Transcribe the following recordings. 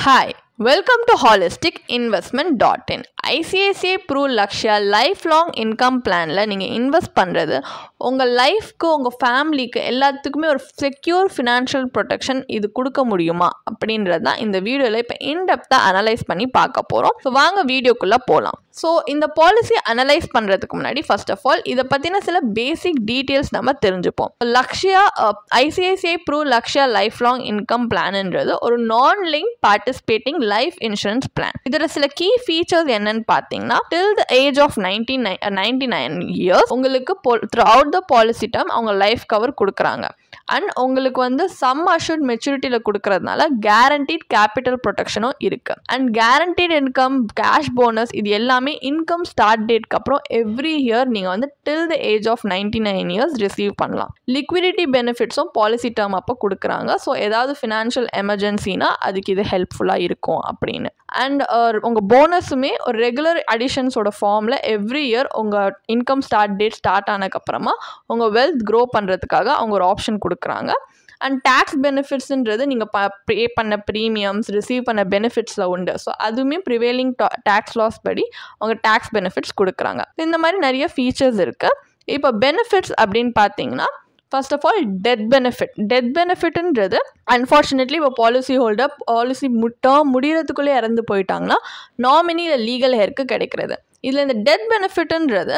Hi, welcome to holisticinvestment.in. ICICI Pru Lakshya lifelong income planல நீங்கள் invest பண்ணுறது உங்கள் லைஃப்க்கு உங்கள் ஃபேமிலிக்கு எல்லாத்துக்குமே ஒரு செக்யூர் ஃபினான்ஷியல் ப்ரொடெக்ஷன் இது கொடுக்க முடியுமா அப்படின்றது தான் இந்த வீடியோவில் இப்போ இன்டெப்த்தாக அனலைஸ் பண்ணி பார்க்க போகிறோம். ஸோ வாங்க வீடியோக்குள்ளே போகலாம். ஸோ இந்த பாலிசி அனலைஸ் பண்ணுறதுக்கு முன்னாடி ஃபர்ஸ்ட் ஆஃப் ஆல் இதை பற்றின சில பேசிக் டீட்டெயில்ஸ் நம்ம தெரிஞ்சுப்போம். Lakshya ICICI Bru Lakshya life long income பிளான்ன்றது ஒரு non link participating life insurance plan. இதோட சில கீ ஃபீச்சர்ஸ் என்னன்னு பார்த்தீங்கன்னா, till the age of 99 years உங்களுக்கு throughout the policy term அவங்க லைஃப் கவர் கொடுக்குறாங்க. அண்ட் உங்களுக்கு வந்து சம் அஷூர்ட் மெச்சூரிட்டியில் கொடுக்கறதுனால கேரண்டீட் கேபிட்டல் ப்ரொடெக்ஷனும் இருக்குது. And guaranteed income, cash bonus இது எல்லாமே இன்கம் ஸ்டார்ட் டேட்க்கு அப்புறம் எவ்ரி இயர் நீங்கள் வந்து till the age of 99 years receive பண்ணலாம். லிக்விடிட்டி பெனிஃபிட்ஸும் பாலிசி டேர்ம் அப்போ கொடுக்குறாங்க. ஸோ ஏதாவது ஃபினான்ஷியல் எமர்ஜென்சினா அதுக்கு இது ஹெல்ப்ஃபுல்லாக இருக்கும் அப்படின்னு. அண்ட் உங்கள் போனஸுமே ஒரு ரெகுலர் அடிஷன்ஸோட ஃபார்மில் எவ்ரி இயர் உங்கள் இன்கம் ஸ்டார்ட் டேட் ஸ்டார்ட் ஆனதுக்கப்புறமா உங்கள் வெல்த் க்ரோ பண்ணுறதுக்காக அவங்க ஒரு ஆப்ஷன் கொடுக்குறாங்க. அண்ட் டேக்ஸ் பெனிஃபிட்ஸுன்றது நீங்கள் பே பண்ண ப்ரீமியம்ஸ் ரிசீவ் பண்ண பெனிஃபிட்ஸில் உண்டு. ஸோ அதுவுமே ப்ரிவேலிங் டேக்ஸ் லாஸ் படி அவங்க டேக்ஸ் பெனிஃபிட்ஸ் கொடுக்குறாங்க. இந்த மாதிரி நிறைய ஃபீச்சர்ஸ் இருக்குது. இப்போ பெனிஃபிட்ஸ் அப்படின்னு பார்த்தீங்கன்னா, ஃபர்ஸ்ட் ஆஃப் ஆல் டெத் பெனிஃபிட்ன்றது அன்ஃபார்ச்சுனேட்லி இப்போ பாலிசி டேர்ம் முடிகிறதுக்குள்ளே இறந்து போயிட்டாங்கன்னா நாமினி லீகல் ஹேருக்கு கிடைக்கிறது. இதில் இந்த டெத் பெனிஃபிட்ன்றது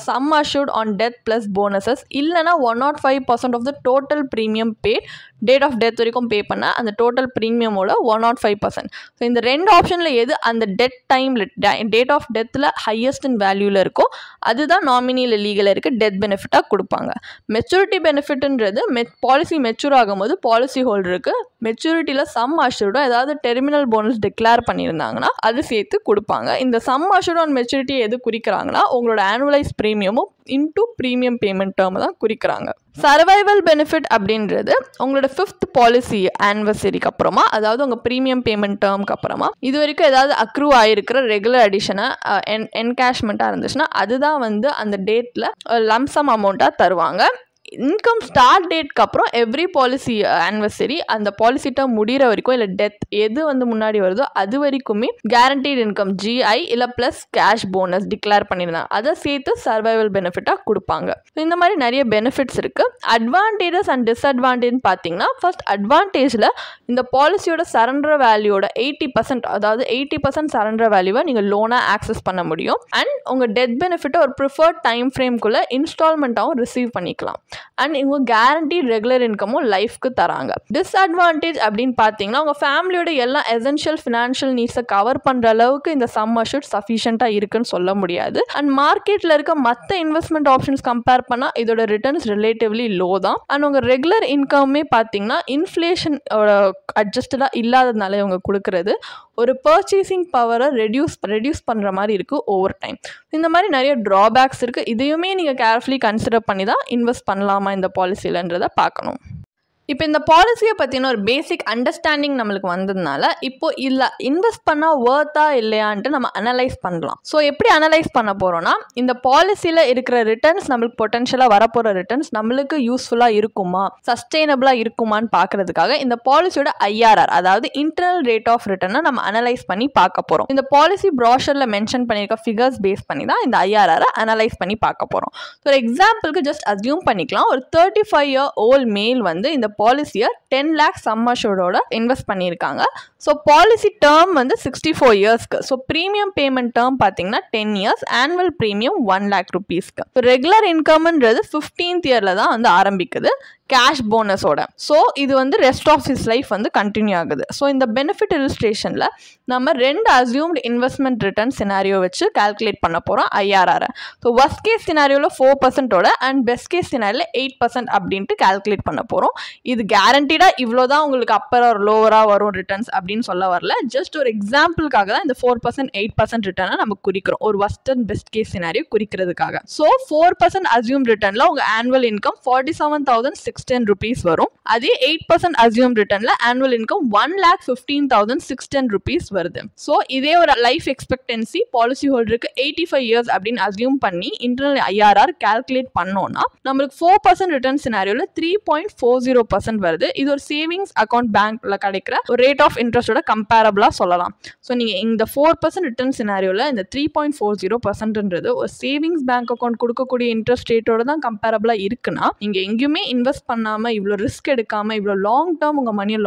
sum assured on death plus bonuses இல்லைனா 105% of the total premium paid date of death வரைக்கும் பே பண்ண அந்த டோட்டல் ப்ரீமியமோட 105%. ஸோ இந்த ரெண்டு ஆப்ஷனில் எது அந்த டெத் டைமில் டேட் ஆஃப் டெத்தில் ஹையஸ்ட் இன் வேல்யூவில் இருக்கோ அதுதான் நாமினியில் லீகல் இருக்குது டெத் பெனிஃபிட்டாக கொடுப்பாங்க. மெச்சூரிட்டி பெனிஃபிட்ன்றது பாலிசி மெச்சூர் ஆகும்போது பாலிசி ஹோல்டருக்கு மெச்சூரிட்டியில் சம் அஷூர்டும் ஏதாவது டெர்மினல் போனஸ் டிக்ளேர் பண்ணியிருந்தாங்கன்னா அது சேர்த்து கொடுப்பாங்க. இந்த சம் அஷூர்ட் ஆன் மெச்சூரிட்டி எது குறிக்கிறாங்கன்னா உங்களோட ஆனுவலைஸ் ப்ரீமியமும் இன்டூ ப்ரீமியம் பேமெண்ட் டேர்ம் தான் குறிக்கிறாங்க. சர்வைவல் பெனிஃபிட் அப்படின்றது உங்களோட 5th பாலிசி ஆனிவர்சரிக்கு அப்புறமா, அதாவது உங்கள் ப்ரீமியம் பேமெண்ட் டேர்முக்கு அப்புறமா இது வரைக்கும் ஏதாவது அக்ரூ ஆகிருக்கிற ரெகுலர் அடிஷனாக என்கேஷ்மெண்ட்டாக இருந்துச்சுன்னா அதுதான் வந்து அந்த டேட்டில் லம்சம் அமௌண்ட்டாக தருவாங்க. இன்கம் ஸ்டார்ட் டேட்க்கு அப்புறம் எவ்ரி பாலிசி ஆனிவர்சரி அந்த பாலிசி டேர்ம் முடிகிற வரைக்கும் இல்லை டெத் எது வந்து முன்னாடி வருதோ அது வரைக்குமே கேரண்டீட் இன்கம் ஜிஐ இல்லை ப்ளஸ் கேஷ் போனஸ் டிக்ளேர் பண்ணியிருந்தாங்க அதை சேர்த்து சர்வைவல் பெனிஃபிட்டாக கொடுப்பாங்க. இந்த மாதிரி நிறைய பெனிஃபிட்ஸ் இருக்குது. அட்வான்டேஜஸ் அண்ட் டிஸ்அட்வான்டேஜ் பார்த்தீங்கன்னா, ஃபர்ஸ்ட் அட்வான்டேஜில் இந்த பாலிசியோட சரண்டர் வேல்யூட 80%, அதாவது 80% சரண்டர் வேல்யூவை நீங்கள் லோனாக ஆக்சஸ் பண்ண முடியும். அண்ட் உங்கள் டெத் பெனிஃபிட்டை ஒரு ப்ரிஃபர்ட் டைம் ஃப்ரேம்குள்ளே இன்ஸ்டால்மெண்ட்டாகவும் ரிசீவ் பண்ணிக்கலாம். அண்ட் இவங்க கேரண்டீட் ரெகுலர் இன்கமும் லைஃப்க்கு தராங்க. டிஸ்அட்வான்டேஜ் அப்படின்னு பார்த்தீங்கன்னா, உங்கள் ஃபேமிலியோட எல்லா எசென்ஷியல் ஃபினான்ஷியல் நீட்ஸை கவர் பண்ணுற அளவுக்கு இந்த சம் அஷூர்ட் சஃபிஷியண்ட்டாக இருக்குன்னு சொல்ல முடியாது. அண்ட் மார்க்கெட்டில் இருக்க மற்ற இன்வெஸ்ட்மெண்ட் ஆப்ஷன்ஸ் கம்பேர் பண்ணால் இதோட ரிட்டர்ன்ஸ் ரிலேட்டிவ்லி லோ தான். அண்ட் உங்கள் ரெகுலர் இன்கமே பார்த்தீங்கன்னா இன்ஃப்ளேஷனோட அட்ஜஸ்டடாக இல்லாததுனால இவங்க கொடுக்குறது ஒரு பர்ச்சேசிங் பவரை ரெடியூஸ் பண்ணுற மாதிரி இருக்குது ஓவர் டைம். இந்த மாதிரி நிறைய ட்ராபேக்ஸ் இருக்குது. இதையுமே நீங்கள் கேர்ஃபுல்லி கன்சிடர் பண்ணி தான் இன்வெஸ்ட் பண்ணலாமா இந்த பாலிசிலன்றதை பார்க்கணும். இப்போ இந்த பாலிசியை பற்றின ஒரு பேசிக் அண்டர்ஸ்டாண்டிங் நம்மளுக்கு வந்ததுனால இப்போ இல்லை இன்வெஸ்ட் பண்ணால் வர்த்தா இல்லையான்ட்டு நம்ம அனலைஸ் பண்ணலாம். ஸோ எப்படி அனலைஸ் பண்ண போகிறோன்னா, இந்த பாலிசியில் இருக்கிற ரிட்டர்ன்ஸ் நம்மளுக்கு பொட்டன்ஷியலாக வரப்போகிற ரிட்டர்ன்ஸ் நம்மளுக்கு யூஸ்ஃபுல்லாக இருக்குமா, சஸ்டெயினபிளாக இருக்குமான்னு பார்க்குறதுக்காக இந்த பாலிசியோட ஐஆர்ஆர், அதாவது இன்டர்னல் ரேட் ஆஃப் ரிட்டர்னை நம்ம அனலைஸ் பண்ணி பார்க்க போகிறோம். இந்த பாலிசி ப்ராஷரில் மென்ஷன் பண்ணியிருக்க ஃபிகர்ஸ் பேஸ் பண்ணி தான் இந்த ஐஆர்ஆரை அனலைஸ் பண்ணி பார்க்க போகிறோம். ஸோ ஒரு எக்ஸாம்பிளுக்கு ஜஸ்ட் அஸ்யூம் பண்ணிக்கலாம், ஒரு 35-year-old மேல் வந்து இந்த பாலிசியை 10 lakh சம் அஷூர்டோட இன்வெஸ்ட் பண்ணியிருக்காங்க. ஸோ பாலிசி டேர்ம் வந்து 64 yearsக்கு. ஸோ ப்ரீமியம் பேமெண்ட் டேர்ம் பார்த்தீங்கன்னா 10 years, ஆனுவல் ப்ரீமியம் 1 lakh rupeesக்கு. ஸோ ரெகுலர் இன்கம்ன்றது 15th இயரில் தான் வந்து ஆரம்பிக்குது கேஷ் போனஸோட. ஸோ இது வந்து ரெஸ்ட் ஆஃப் ஹிஸ் லைஃப் வந்து கண்டினியூ ஆகுது. ஸோ இந்த பெனிஃபிட் இல்லுஸ்ட்ரேஷனில் நம்ம 2 அஸ்யூம்டு இன்வெஸ்ட்மெண்ட் ரிட்டர்ன் சினாரியோ வச்சு கால்குலேட் பண்ண போகிறோம் ஐஆர்ஆரை. ஸோ வர்ஸ்ட் கேஸ் சினாரியோவில் 4%ஓட அண்ட் பெஸ்ட் கேஸ் சினாரியோவில் 8% அப்படின்ட்டு கால்குலேட் பண்ண போகிறோம். இது கேரண்டீடாக இவ்வளோ தான் உங்களுக்கு அப்பர் ஆர் லோவராக வரும் ரிட்டர்ன்ஸ் அப்படின்னு சொல்ல வரல. ஜஸ்ட் ஒரு எக்ஸாம்பிளுக்காக தான் இந்த 4% 8% ரிட்டர்னை நம்ம குறிக்கிறோம், ஒரு worst and best case scenario குறிக்கிறதுக்காக. ஸோ 4% அஸ்யூம் ரிட்டர்னில் உங்கள் ஆனுவல் இன்கம் 47,610 rupees வரும். அதே 8% அஸ்யூம் ரிட்டர்ன்ல ஆனுவல் இன்கம் 1,15,610 rupees வருது. ஸோ இதே ஒரு லைஃப் எக்ஸ்பெக்டன்சி பாலிசி ஹோல்டருக்கு 85 years அப்படின்னு அஸ்யூம் பண்ணி இன்டர்னல் ஐஆர்ஆர் கால்குலேட் பண்ணோம்னா நம்மளுக்கு 4% ரிட்டர்ன் சினாரியோவில் 3.40% 4% வருது. இது ஒரு சேவிங்ஸ் அக்கௌண்ட் பேங்க்ல கிடைக்கிற ஒரு ரேட் ஆஃப் இன்ட்ரெஸ்டோட கம்பேரபிளா சொல்லலாம். ஸோ நீங்க இந்த 4% ரிட்டர்ன் சினாரியோல இந்த 3.40%ன்றது ஒரு சேவிங்ஸ் பேங்க் அக்கௌண்ட் கொடுக்கக்கூடிய இன்ட்ரெஸ்ட் ரேட்டோட தான் கம்பேரபிளா இருக்குன்னா, நீங்க எங்கேயுமே இன்வெஸ்ட் பண்ணாம இவ்வளோ ரிஸ்க் எடுக்காம இவ்வளோ லாங் டேர்ம் உங்க மணியை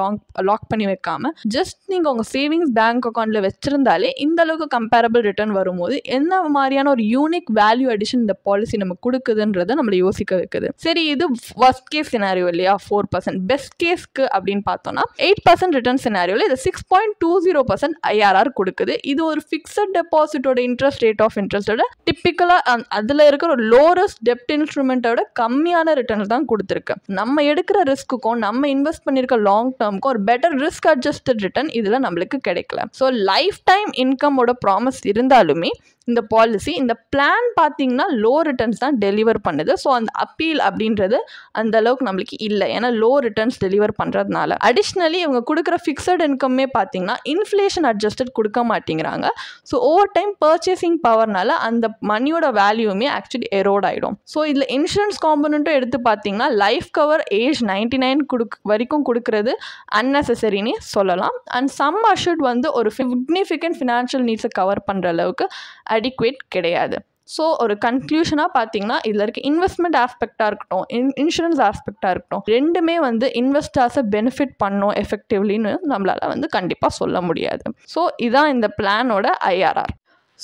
லாக் பண்ணி வைக்காம ஜஸ்ட் நீங்க உங்க சேவிங்ஸ் பேங்க் அக்கௌண்ட்ல வச்சிருந்தாலே இந்த அளவுக்கு கம்பேரபிள் ரிட்டர்ன் வரும்போது என்ன மாதிரியான ஒரு யூனிக் வேல்யூ அடிஷன் இந்த பாலிசி நமக்கு கொடுக்குதுன்றத நம்மளை யோசிக்க வைக்குது. சரி, இது வர்ஸ்ட் கேஸ் சினாரியோ இல்லையா 4%. பெஸ்ட் கேஸ்க்கு அப்படின்னு பார்த்தோம்னா 8% ரிட்டர்ன் சினாரியோல இது 6.20% IRR கொடுக்குது. இது ஒரு ஃபிக்ஸட் டெபாசிட்டோட இன்ட்ரெஸ்ட் ரேட் ஆஃப் இன்ட்ரெஸ்டோட டிப்பிக்கலா அதுல இருக்கிற ஒரு லோரஸ்ட் டெப்ட் இன்ஸ்ட்ருமெண்ட்டோட கம்மியான ரிட்டர்ன்ஸ் தான் கொடுத்துருக்கு. நம்ம எடுக்கிற ரிஸ்க்குக்கும் நம்ம இன்வெஸ்ட் பண்ணிருக்க லாங் டேர்முக்கும் ஒரு பெட்டர் ரிஸ்க் அட்ஜஸ்டட் ரிட்டர்ன் இதுல நம்மளுக்கு கிடைக்கல. ஸோ லைஃப் டைம் இன்கமோட ப்ராமிஸ் இருந்தாலுமே இந்த பாலிசி இந்த பிளான் பார்த்தீங்கன்னா லோ ரிட்டர்ன்ஸ் தான் டெலிவர் பண்ணுது. ஸோ அந்த அப்பீல் அப்படின்றது அந்த அளவுக்கு நம்மளுக்கு இல்லை, ஏன்னா லோ ரிட்டர்ன்ஸ் டெலிவர் பண்ணுறதுனால. அடிஷ்னலி இவங்க கொடுக்குற ஃபிக்ஸட் இன்கம்மே பார்த்தீங்கன்னா இன்ஃப்ளேஷன் அட்ஜஸ்டட் கொடுக்க மாட்டேங்கிறாங்க. ஸோ ஓவர் டைம் பர்ச்சேசிங் பவர்னால அந்த மணியோட வேல்யூமே ஆக்சுவலி எரோட் ஆகிடும். ஸோ இதில் இன்சூரன்ஸ் காம்பனண்ட்டும் எடுத்து பார்த்தீங்கன்னா லைஃப் கவர் ஏஜ் 99 வரைக்கும் கொடுக்கறது அன்னெசரின்னு சொல்லலாம். அண்ட் சம் அஷூர்ட் வந்து ஒரு சிக்னிஃபிகண்ட் ஃபினான்ஷியல் நீட்ஸை கவர் பண்ணுற அளவுக்கு அடிக்குவேட் கிடையாது. ஸோ ஒரு கன்க்ளூஷனாக பார்த்தீங்கன்னா இதில் இருக்க இன்வெஸ்ட்மெண்ட் ஆஸ்பெக்டாக இருக்கட்டும், இன்சூரன்ஸ் ஆஸ்பெக்டாக இருக்கட்டும், ரெண்டுமே வந்து இன்வெஸ்டர்ஸை பெனிஃபிட் பண்ணும் எஃபெக்டிவ்லின்னு நம்மளால் வந்து கண்டிப்பாக சொல்ல முடியாது. ஸோ இதான் இந்த பிளானோட IRR.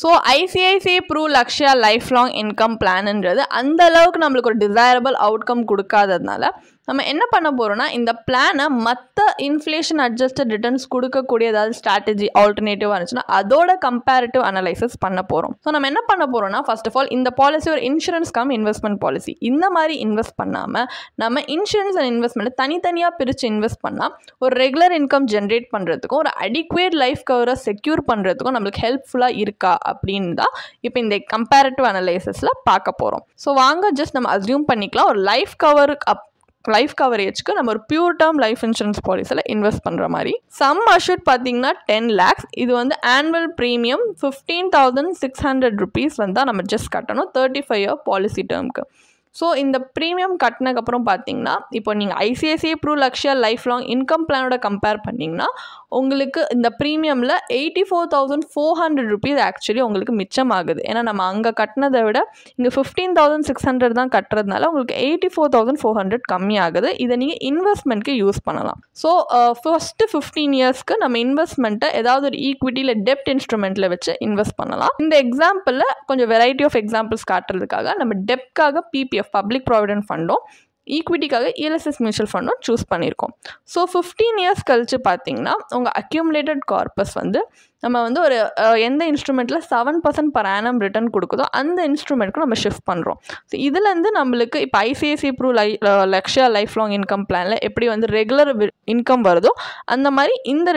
So ICICI Bru Lakshya life long income பிளான்ன்றது அந்த அளவுக்கு நம்மளுக்கு ஒரு டிசைரபிள் அவுட்கம் கொடுக்காததுனால நம்ம என்ன பண்ண போகிறோம்னா இந்த பிளானை மற்ற இன்ஃப்ளேஷன் அட்ஜஸ்டட் ரிட்டர்ன்ஸ் கொடுக்கக்கூடிய ஏதாவது ஸ்ட்ராட்டஜி ஆல்டர்னேட்டிவாக இருந்துச்சுன்னா அதோட கம்பேரிட்டிவ் அனலைசிஸ் பண்ண போகிறோம். ஸோ நம்ம என்ன பண்ண போகிறோம்னா ஃபர்ஸ்ட் ஆஃப் ஆல் இந்த பாலிசி ஒரு இன்சூரன்ஸ் கம் இன்வெஸ்ட்மெண்ட் பாலிசி. இந்த மாதிரி இன்வெஸ்ட் பண்ணாமல் நம்ம இன்சூரன்ஸ் அண்ட் இன்வெஸ்ட்மெண்ட்டை தனித்தனியாக பிரித்து இன்வெஸ்ட் பண்ணால் ஒரு ரெகுலர் இன்கம் ஜென்ரேட் பண்ணுறதுக்கும் ஒரு அடிக்குவேட் லைஃப் கவரை செக்யூர் பண்ணுறதுக்கும் நம்மளுக்கு ஹெல்ப்ஃபுல்லாக இருக்கா அப்படின்னு தான் இப்போ இந்த கம்பேரிட்டிவ் அனலைசிஸில் பார்க்க போகிறோம். ஸோ வாங்க ஜஸ்ட் நம்ம அஸ்யூம் பண்ணிக்கலாம் ஒரு லைஃப் கவரேஜ்க்கு நம்ம ஒரு பியூர் டேர்ம் லைஃப் இன்சூரன்ஸ் பாலிசியில் இன்வெஸ்ட் பண்ணுற மாதிரி. சம் அஷூர்ட் பார்த்தீங்கன்னா 10 lakhs. இது வந்து ஆனுவல் ப்ரீமியம் 15,600 rupees வந்தால் நம்ம ஜஸ்ட் கட்டணும் 35-year பாலிசி டேர்முக்கு. ஸோ இந்த ப்ரீமியம் கட்டினதுக்கப்புறம் பார்த்தீங்கன்னா இப்போ நீங்கள் ICICI Bru Lakshya life long income பிளானோட கம்பேர் பண்ணிங்கன்னா உங்களுக்கு இந்த ப்ரீமியமில் 84,400 rupees ஆக்சுவலி உங்களுக்கு மிச்சமாகுது. ஏன்னா நம்ம அங்கே கட்டினதை விட இங்கே 15,600 தான் கட்டுறதுனால உங்களுக்கு 84,400 கம்மியாகுது. இதை நீங்கள் இன்வெஸ்ட்மெண்ட்க்கு யூஸ் பண்ணலாம். ஸோ ஃபர்ஸ்ட்டு 15 yearsக்கு நம்ம இன்வெஸ்ட்மெண்ட்டை ஏதாவது ஒரு ஈக்விட்டியில் டெப்ட் இன்ஸ்ட்ருமெண்ட்டில் வச்சு இன்வெஸ்ட் பண்ணலாம். இந்த எக்ஸாம்பிளில் கொஞ்சம் வெரைட்டி ஆஃப் எக்ஸாம்பிள்ஸ் காட்டுறதுக்காக நம்ம டெப்ட்காக PPF பப்ளிக் ப்ராவிடென்ட் ஃபண்டும், ஈக்விட்டிக்காக ELSS மியூச்சுவல் ஃபண்டும் சூஸ் பண்ணியிருக்கோம். ஸோ 15 years கழிச்சு பார்த்தீங்கன்னா உங்கள் அக்யூமுலேட்டட் கார்பஸ் வந்து நம்ம வந்து ஒரு எந்த இன்ஸ்ட்ருமெண்ட்டில் 7% per annum ரிட்டர்ன் கொடுக்குதோ அந்த இன்ஸ்ட்ருமெண்ட்க்கு நம்ம ஷிஃப்ட் பண்ணுறோம். ஸோ இதுலேருந்து நம்மளுக்கு இப்போ ICICI Bru Lakshya life long income பிளானில் எப்படி வந்து ரெகுலர் இன்கம் வருதோ அந்த மாதிரி இந்த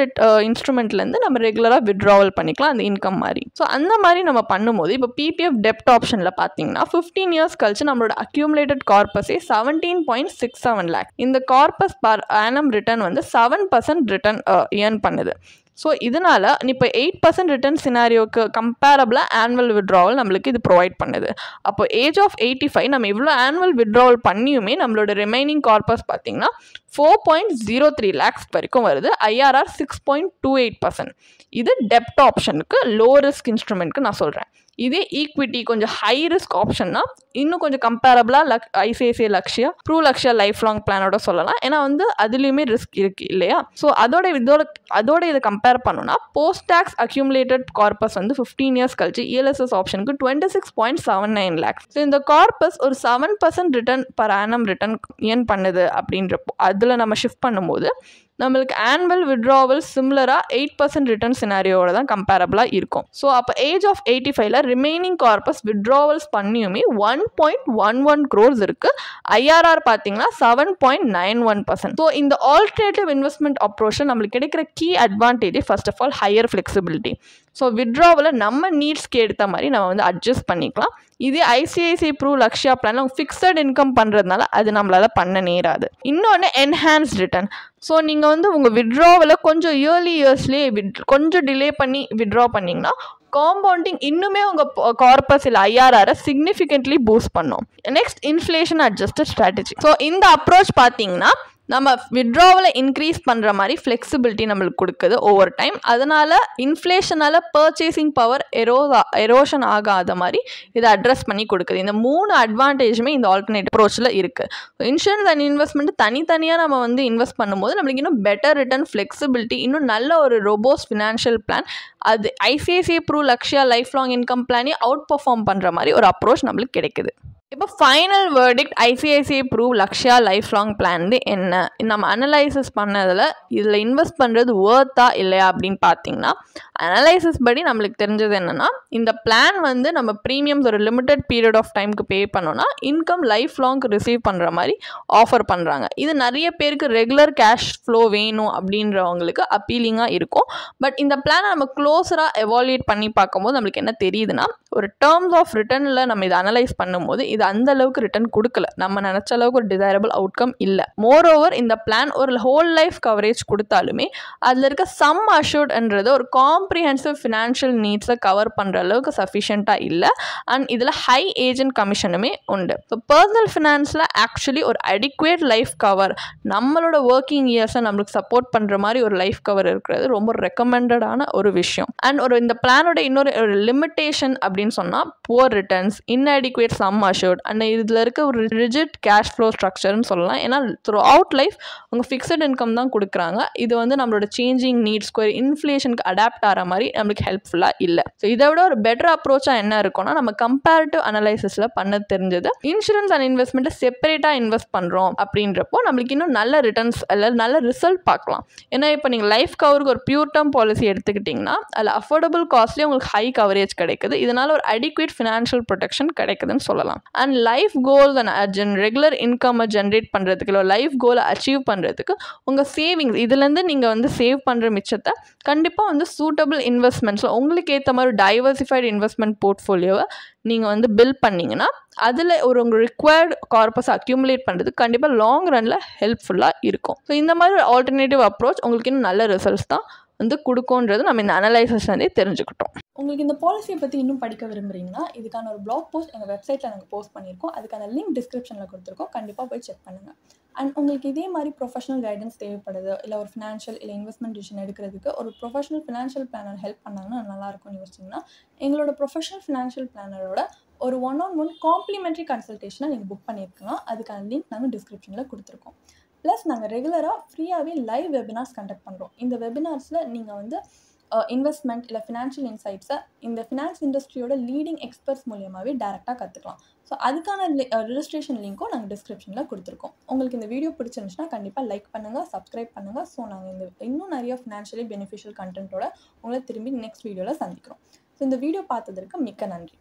இன்ஸ்ட்ருமெண்ட்லேருந்து நம்ம ரெகுலராக விட்ராவல் பண்ணிக்கலாம் அந்த இன்கம் மாதிரி. ஸோ அந்த மாதிரி நம்ம பண்ணும்போது இப்போ PPF டெப்ட் ஆப்ஷனில் பார்த்தீங்கன்னா 15 years கழிச்சு நம்மளோட அக்யூமுலேட்டட் கார்பஸே 17.67 lakh. இந்த கார்பஸ் பர் annum ரிட்டர்ன் வந்து 7% ரிட்டர்ன் ஏர்ன் பண்ணுது. ஸோ இதனால் இப்போ 8% ரிட்டர்ன் சினாரியோக்கு கம்பேரபிளாக ஆனுவல் விட்ராவல் நம்மளுக்கு இது ப்ரொவைட் பண்ணுது. அப்போ ஏஜ் ஆஃப் 85 நம்ம இவ்வளோ ஆனுவல் விட்ராவல் பண்ணியுமே நம்மளோட ரிமைனிங் கார்பஸ் பார்த்தீங்கன்னா 4.03 lakhs வரைக்கும் வருது. IRR 6.28%. இது டெப்ட் ஆப்ஷனுக்கு லோ ரிஸ்க் இன்ஸ்ட்ருமெண்ட்க்கு நான் சொல்கிறேன். இதே ஈக்விட்டி கொஞ்சம் ஹை ரிஸ்க் ஆப்ஷன்னா இன்னும் கொஞ்சம் கம்பேரபிளாக ICICI Lakshya Pru Lakshya life long பிளானோட சொல்லலாம். ஏன்னா வந்து அதுலேயுமே ரிஸ்க் இருக்குது இல்லையா. ஸோ அதோட இதை கம்பேர் பண்ணோன்னா போஸ்ட் டேக்ஸ் அக்யூமுலேட்டட் கார்பஸ் வந்து 15 years கழிச்சு ELSS ஆப்ஷனுக்கு 26.79 lakhs. ஸோ இந்த கார்பஸ் ஒரு 7% return per annum return earn பண்ணுது அப்படின்றப்போ அதில் நம்ம ஷிஃப்ட் பண்ணும்போது நம்மளுக்கு ஆனுவல் விட்ராவல் சிமிலராக 8% ரிட்டர்ன் சினாரியோட தான் கம்பேரபிளாக இருக்கும். ஸோ அப்போ ஏஜ் ஆஃப் 85ல் ரிமைனிங் கார்பஸ் விட்ராவல்ஸ் பண்ணியுமே 1.11 crores இருக்குது. IRR பார்த்தீங்கன்னா 7.91%. ஸோ இந்த ஆல்டர்னேட்டிவ் இன்வெஸ்ட்மெண்ட் அப்ரோச்சில் நம்மளுக்கு கிடைக்கிற key advantage first of all higher flexibility. So விட்ராவலை நம்ம நீட்ஸ்க்கு ஏற்ற மாதிரி நம்ம வந்து அட்ஜஸ்ட் பண்ணிக்கலாம். இதே ஐசிஐசிஐ ப்ரூ லக்ஷயா பிளானில் ஃபிக்ஸட் இன்கம் பண்ணுறதுனால அது நம்மளால் பண்ண நேராது. இன்னொன்று என்ஹான்ஸ்ட் ரிட்டர்ன். ஸோ நீங்கள் வந்து உங்கள் விட்ராவலை கொஞ்சம் இயர்லி இயர்ஸ்லேயே கொஞ்சம் டிலே பண்ணி விட்ரா பண்ணிங்கன்னா காம்பவுண்டிங் இன்னுமே உங்கள் கார்பஸ் இல்லை IRR சிக்னிஃபிகண்ட்லி பூஸ்ட் பண்ணும். Next inflation adjusted strategy. So இந்த அப்ரோச் பார்த்தீங்கன்னா நம்ம விட்ராவலை இன்க்ரீஸ் பண்ணுற மாதிரி ஃப்ளெக்சிபிலிட்டி நம்மளுக்கு கொடுக்குது ஓவர் டைம். அதனால் இன்ஃப்ளேஷனால் பர்ச்சேசிங் பவர் எரோஷன் ஆகாத மாதிரி இதை அட்ரஸ் பண்ணி கொடுக்குது. இந்த 3 அட்வான்டேஜுமே இந்த ஆல்டர்னேட் அப்ரோச்சில் இருக்குது. இன்சூரன்ஸ் அண்ட் இன்வெஸ்ட்மெண்ட் தனித்தனியாக நம்ம வந்து இன்வெஸ்ட் பண்ணும்போது நம்மளுக்கு இன்னும் பெட்டர் ரிட்டர்ன், ஃப்ளெக்சிபிலிட்டி, இன்னும் நல்ல ஒரு ரோபோஸ் ஃபினான்ஷியல் பிளான், அது ICICI Bru Lakshya life long income பிளானே அவுட் பர்ஃபார்ம் பண்ணுற மாதிரி ஒரு அப்ரோச் நம்மளுக்கு கிடைக்குது. இப்போ final verdict ICICI Bru Lakshya life long plan என்ன, நம்ம அனலைசிஸ் பண்ணதில் இதில் இன்வெஸ்ட் பண்ணுறது வேர்த்தா இல்லையா அப்படின்னு பார்த்தீங்கன்னா, அனலைசிஸ் படி நம்மளுக்கு தெரிஞ்சது என்னென்னா, இந்த பிளான் வந்து நம்ம ப்ரீமியம்ஸ் ஒரு லிமிட்டட் பீரியட் ஆஃப் டைமுக்கு பே பண்ணோன்னா இன்கம் லைஃப் லாங்க்கு ரிசீவ் பண்ணுற மாதிரி ஆஃபர் பண்ணுறாங்க. இது நிறைய பேருக்கு ரெகுலர் கேஷ் ஃப்ளோ வேணும் அப்படின்றவங்களுக்கு அப்பீலிங்காக இருக்கும். பட் இந்த பிளானை நம்ம க்ளோஸராக எவாலுவேட் பண்ணி பார்க்கும்போது நம்மளுக்கு என்ன தெரியுதுன்னா, ஒரு டேர்ம்ஸ் ஆஃப் ரிட்டர்னில் நம்ம இதை அனலைஸ் பண்ணும்போது இது அந்த அளவுக்கு ரிட்டர்ன் கொடுக்கல, நம்ம நினச்ச அளவுக்கு ஒரு டிசைரபிள் அவுட்கம் இல்லை. மோர் ஓவர் இந்த பிளான் ஒரு ஹோல் லைஃப் கவரேஜ் கொடுத்தாலுமே அதில் இருக்க சம் அஷூர்ட்ன்றது ஒரு காம்ப்ரிஹென்சிவ் ஃபினான்ஷியல் நீட்ஸை கவர் பண்ணுற அளவுக்கு சஃபிஷியண்ட்டாக இல்லை. அண்ட் இதில் ஹை ஏஜென்ட் கமிஷனுமே உண்டு. ஸோ பர்சனல் ஃபினான்ஸில் ஆக்சுவலி ஒரு அடிக்குவேட் லைஃப் கவர், நம்மளோட ஒர்க்கிங் இயர்ஸை நம்மளுக்கு சப்போர்ட் பண்ணுற மாதிரி ஒரு லைஃப் கவர் இருக்கிறது ரொம்ப ரெக்கமெண்டடான ஒரு விஷயம். அண்ட் இந்த பிளானோட இன்னொரு லிமிட்டேஷன் அப்படின்னு சொன்னால் poor returns, inadequate sum assured, and இதில் இருக்க ஒரு ரிஜிட் கேஷ் ஃப்ளோ ஸ்ட்ரக்சர்னு சொல்லலாம். ஏன்னா த்ரூ அவுட் லைஃப் அவங்க ஃபிக்ஸட் இன்கம் தான் கொடுக்குறாங்க. இது வந்து நம்மளோட சேஞ்சிங் நீட்ஸ்க்கு, இன்ஃப்ளேஷனுக்கு அடாப்ட் ஆகிற மாதிரி நம்மளுக்கு ஹெல்ப்ஃபுல்லாக இல்லை. ஸோ இதை விட ஒரு பெட்டர் அப்ரோச்சாக என்ன இருக்கும்னா, நம்ம கம்பேரிட்டிவ் அனலைசிஸில் பண்ண தெரிஞ்சது இன்சூரன்ஸ் அண்ட் இன்வெஸ்ட்மெண்ட்டை செப்பரேட்டாக இன்வெஸ்ட் பண்ணுறோம் அப்படின்றப்போ நம்மளுக்கு இன்னும் நல்ல ரிட்டர்ன்ஸ் அல்லது நல்ல ரிசல்ட் பார்க்கலாம். ஏன்னா இப்போ நீங்கள் லைஃப் கவருக்கு ஒரு பியூர் டேர்ம் பாலிசி எடுத்துக்கிட்டிங்கன்னா அதில் அஃபோர்டபுள் காஸ்ட்லேயே உங்களுக்கு ஹை கவரேஜ் கிடைக்குது. இதனால் ஒரு அடிக்குவேட் ஃபினான்ஷியல் ப்ரொடெக்ஷன் கிடைக்குதுன்னு சொல்லலாம். And life goals and regular இன்கம்மை ஜென்ரேட் பண்ணுறதுக்கு, இல்லை லைஃப் கோலை அச்சீவ் பண்ணுறதுக்கு உங்கள் சேவிங்ஸ் இதுலேருந்து நீங்கள் வந்து சேவ் பண்ணுற மிச்சத்தை கண்டிப்பாக வந்து சூட்டபிள் இன்வெஸ்ட்மெண்ட்ஸில் உங்களுக்கு ஏற்ற மாதிரி டைவர்சிஃபைடு இன்வெஸ்ட்மெண்ட் போர்ட்ஃபோலியோவை நீங்கள் வந்து பில்ட் பண்ணிங்கன்னா அதில் ஒரு உங்கள் ரிக்வயர்டு கார்பஸ் அக்யூமுலேட் பண்ணுறதுக்கு கண்டிப்பாக லாங் ரனில் ஹெல்ப்ஃபுல்லாக இருக்கும். ஸோ இந்த மாதிரி ஒரு ஆல்டர்னேட்டிவ் அப்ரோச் உங்களுக்கு இன்னும் நல்ல ரிசல்ட்ஸ் தான் வந்து கொடுக்குன்றது நம்ம இந்த அனலைசிஸ்லேருந்தே தெரிஞ்சுக்கிட்டோம். உங்களுக்கு இந்த பாலிசியை பற்றி இன்னும் படிக்க விரும்புகிறீங்கன்னா இதுக்கான ஒரு பிளாக் போஸ்ட் எங்கள் வெப்சைட்டில் நாங்கள் போஸ்ட் பண்ணியிருக்கோம். அதுக்கான லிங்க் டிஸ்கிரிப்ஷனில் கொடுத்துருக்கோம், கண்டிப்பாக போய் செக் பண்ணுங்கள். அண்ட் உங்களுக்கு இதே மாதிரி ப்ரொஃபஷனல் கைடன்ஸ் தேவைப்படுது, இல்லை ஒரு ஃபினான்ஷியல் இல்லை இன்வெஸ்ட்மெண்ட் டிசிஷன் எடுக்கிறதுக்கு ஒரு ப்ரொஃபஷனல் ஃபினான்ஷியல் பிளானர் ஹெல்ப் பண்ணாங்கன்னா நல்லாயிருக்கும்னு யோசிச்சிங்கன்னா எங்களோட ப்ரொஃபஷனல் ஃபினான்ஷியல் பிளானரோட ஒரு 1-on-1 காம்ப்ளிமெண்ட்ரி கன்சல்டேஷனை நீங்கள் புக் பண்ணியிருக்கலாம். அதுக்கான லிங்க் நாங்கள் டிஸ்கிரிப்ஷனில் கொடுத்துருக்கோம். ப்ளஸ் நாங்கள் ரெகுலராக ஃப்ரீயாகவே லைவ் வெபினார்ஸ் கண்டக்ட் பண்ணுறோம். இந்த வெபினார்ஸில் நீங்கள் வந்து இன்வெஸ்ட்மெண்ட் இல்லை ஃபினான்ஷியல் இன்சைட்ஸை இந்த ஃபினான்ஸ் இண்டஸ்ட்ரியோட லீடிங் எக்ஸ்பர்ட்ஸ் மூலியமாகவே டேரெக்டாக கற்றுக்கலாம். ஸோ அதுக்கான ரிஜிஸ்ட்ரேஷன் லிங்க்கும் நாங்கள் டிஸ்கிரிப்ஷனில் கொடுத்துருக்கோம். உங்களுக்கு இந்த வீடியோ பிடிச்சிருந்துச்சுன்னா கண்டிப்பாக லைக் பண்ணுங்கள், சப்ஸ்கிரைப் பண்ணுங்கள். ஸோ நாங்கள் இன்னும் நிறைய ஃபினான்ஷியலி பெனிஃபிஷியல் கண்டென்ட்டோட உங்களை திரும்பி நெக்ஸ்ட் வீடியோவில் சந்திக்கிறோம். ஸோ இந்த வீடியோ பார்த்ததற்கு மிக்க நன்றி.